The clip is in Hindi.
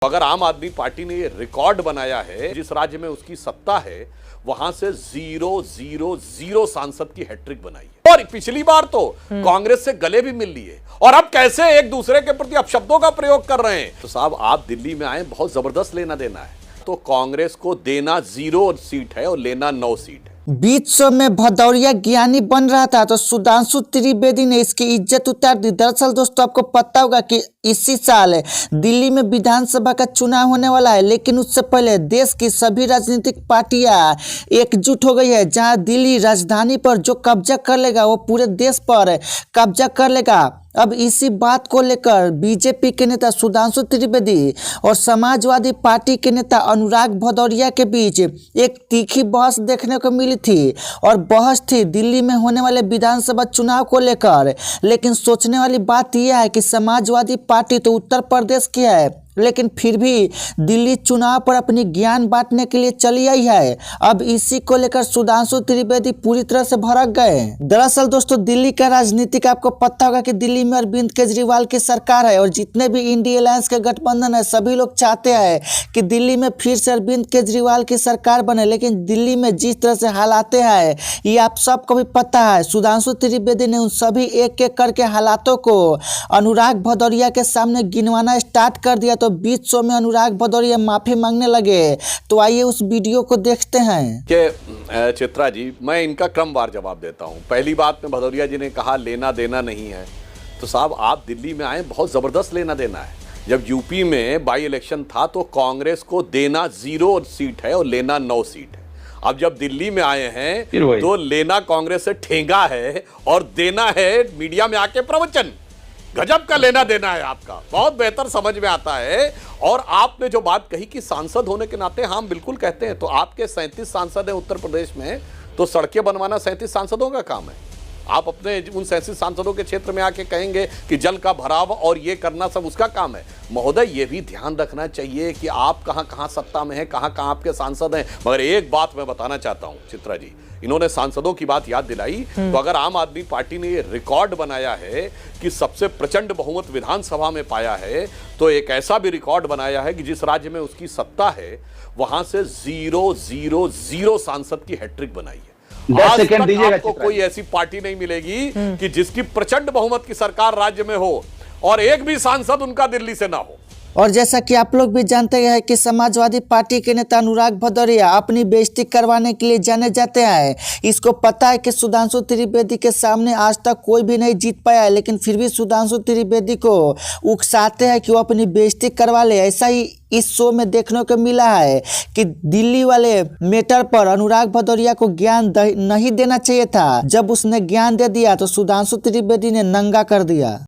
अगर आम आदमी पार्टी ने ये रिकॉर्ड बनाया है, जिस राज्य में उसकी सत्ता है वहां से 0-0-0 सांसद की हैट्रिक बनाई है। और पिछली बार तो कांग्रेस से गले भी मिल लिए और अब कैसे एक दूसरे के प्रति अपशब्दों का प्रयोग कर रहे हैं। तो साहब आप दिल्ली में आए, बहुत जबरदस्त लेना देना है। तो कांग्रेस को देना 0 सीट है और लेना 9 सीट है। बीच शो में भदौरिया ज्ञानी बन रहा था तो सुधांशु त्रिवेदी ने इसकी इज्जत उतार दी। दरअसल दोस्तों आपको पता होगा कि इसी साल दिल्ली में विधानसभा का चुनाव होने वाला है, लेकिन उससे पहले देश की सभी राजनीतिक पार्टियां एकजुट हो गई है। जहां दिल्ली राजधानी पर जो कब्जा कर लेगा वो पूरे देश पर कब्जा कर लेगा। अब इसी बात को लेकर बीजेपी के नेता सुधांशु त्रिवेदी और समाजवादी पार्टी के नेता अनुराग भदौरिया के बीच एक तीखी बहस देखने को मिली थी और बहस थी दिल्ली में होने वाले विधानसभा चुनाव को लेकर। लेकिन सोचने वाली बात यह है कि समाजवादी पार्टी तो उत्तर प्रदेश की है, लेकिन फिर भी दिल्ली चुनाव पर अपनी ज्ञान बांटने के लिए चली आई है। अब इसी को लेकर सुधांशु त्रिवेदी पूरी तरह से भड़क गए। दरअसल दोस्तों दिल्ली का राजनीतिक आपको पता होगा कि दिल्ली में अरविंद केजरीवाल की सरकार है और जितने भी इंडिया अलायंस के गठबंधन है सभी लोग चाहते हैं कि दिल्ली में फिर से अरविंद केजरीवाल की सरकार बने। लेकिन दिल्ली में जिस तरह से हालात हैं ये आप सबको भी पता है। सुधांशु त्रिवेदी ने उन सभी एक एक करके हालातों को अनुराग भदौरिया के सामने गिनवाना स्टार्ट कर दिया। तो बीच शो में अनुराग भदौरिया माफी मांगने लगे। तो आइए उस वीडियो को देखते हैं। कि चित्रा जी, मैं इनका क्रमवार जवाब देता हूं। पहली बात में भदौरिया जी ने कहा लेना देना नहीं है। तो साहब आप दिल्ली में आए, बहुत जबरदस्त लेना देना है। जब यूपी में बाई इलेक्शन था तो कांग्रेस को देना 0 सीट है और लेना 9 सीट है। अब जब दिल्ली में आए हैं तो लेना कांग्रेस से ठेंगा है और देना है मीडिया में आके प्रवचन। गजब का लेना देना है आपका, बहुत बेहतर समझ में आता है। और आपने जो बात कही कि सांसद होने के नाते हम बिल्कुल कहते हैं, तो आपके 37 सांसद हैं उत्तर प्रदेश में, तो सड़कें बनवाना 37 सांसदों का काम है। आप अपने उन 37 सांसदों के क्षेत्र में आके कहेंगे कि जल का भराव और ये करना सब उसका काम है। महोदय ये भी ध्यान रखना चाहिए कि आप कहां कहां सत्ता में हैं, कहां कहां आपके सांसद हैं। मगर एक बात मैं बताना चाहता हूं चित्रा जी, इन्होंने सांसदों की बात याद दिलाई। तो अगर आम आदमी पार्टी ने ये रिकॉर्ड बनाया है कि सबसे प्रचंड बहुमत विधानसभा में पाया है, तो एक ऐसा भी रिकॉर्ड बनाया है कि जिस राज्य में उसकी सत्ता है वहां से 0-0-0 सांसद की हैट्रिक बनाई है। 10 सेकंड दीजिएगा। आपको कोई ऐसी पार्टी नहीं मिलेगी कि जिसकी प्रचंड बहुमत की सरकार राज्य में हो और एक भी सांसद उनका दिल्ली से ना हो। और जैसा कि आप लोग भी जानते हैं कि समाजवादी पार्टी के नेता अनुराग भदौरिया अपनी बेइज्जती करवाने के लिए जाने जाते हैं। इसको पता है कि सुधांशु त्रिवेदी के सामने आज तक कोई भी नहीं जीत पाया है, लेकिन फिर भी सुधांशु त्रिवेदी को उकसाते हैं कि वो अपनी बेइज्जती करवा ले। ऐसा ही इस शो में देखने को मिला है कि दिल्ली वाले मैटर पर अनुराग भदौरिया को ज्ञान नहीं देना चाहिए था। जब उसने ज्ञान दे दिया तो सुधांशु त्रिवेदी ने नंगा कर दिया।